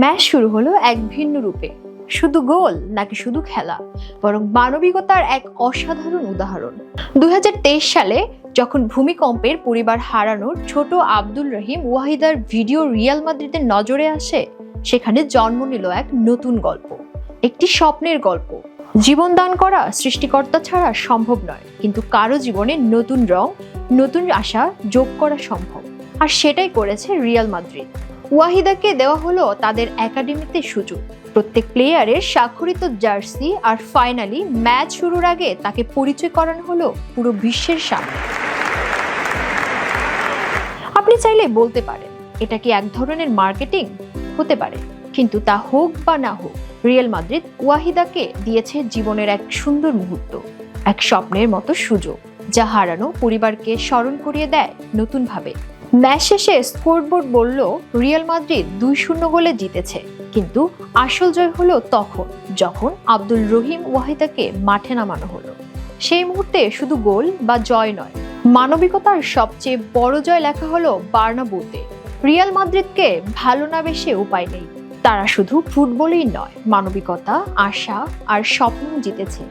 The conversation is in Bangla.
ম্যাচ শুরু হলো এক ভিন্ন রূপে, শুধু গোল নাকি শুধু খেলা, বরং মানবিকতার এক অসাধারণ উদাহরণ। 2023 সালে যখন ভূমিকম্পের পরিবার হারানোর ছোট আব্দুল রহিম ওয়াহিদার ভিডিও রিয়াল মাদ্রিদের নজরে আসে, সেখানে জন্ম নিল এক নতুন গল্প, একটি স্বপ্নের গল্প। জীবন দান করা সৃষ্টিকর্তা ছাড়া সম্ভব নয়, কিন্তু কারো জীবনে নতুন রং, নতুন আশা যোগ করা সম্ভব, আর সেটাই করেছে রিয়াল মাদ্রিদ। ওয়াহিদাকে দেওয়া হলো তাদের একাডেমিতে সুযোগ, প্রত্যেক প্লেয়ারের স্বাক্ষরিত জার্সি, আর ফাইনালি ম্যাচ শুরুর আগে তাকে পরিচয় করানো হলো পুরো বিশ্বের সামনে। আপনি চাইলে বলতে পারেন এটা কি এক ধরনের মার্কেটিং? হতে পারে, কিন্তু তা হোক বা না হোক, রিয়াল মাদ্রিদ ওয়াহিদাকে দিয়েছে জীবনের এক সুন্দর মুহূর্ত, এক স্বপ্নের মতো সুযোগ, যা হারানো পরিবারকে স্মরণ করিয়ে দেয় নতুন ভাবে। ম্যাচ শেষে স্কোরবোর্ড বলল রিয়াল মাদ্রিদ 2-0 গোলে জিতেছে, কিন্তু আসল জয় হলো তখন যখন আব্দুল রহিম ওয়াহিদাকে মাঠে নামানো হলো। সেই মুহূর্তে শুধু গোল বা জয় নয়, মানবিকতার সবচেয়ে বড় জয় লেখা হলো বার্নাব্যুতে। রিয়াল মাদ্রিদকে ভালো না বেশে উপায় নেই, তারা শুধু ফুটবলই নয়, মানবিকতা, আশা আর স্বপ্ন জিতেছে।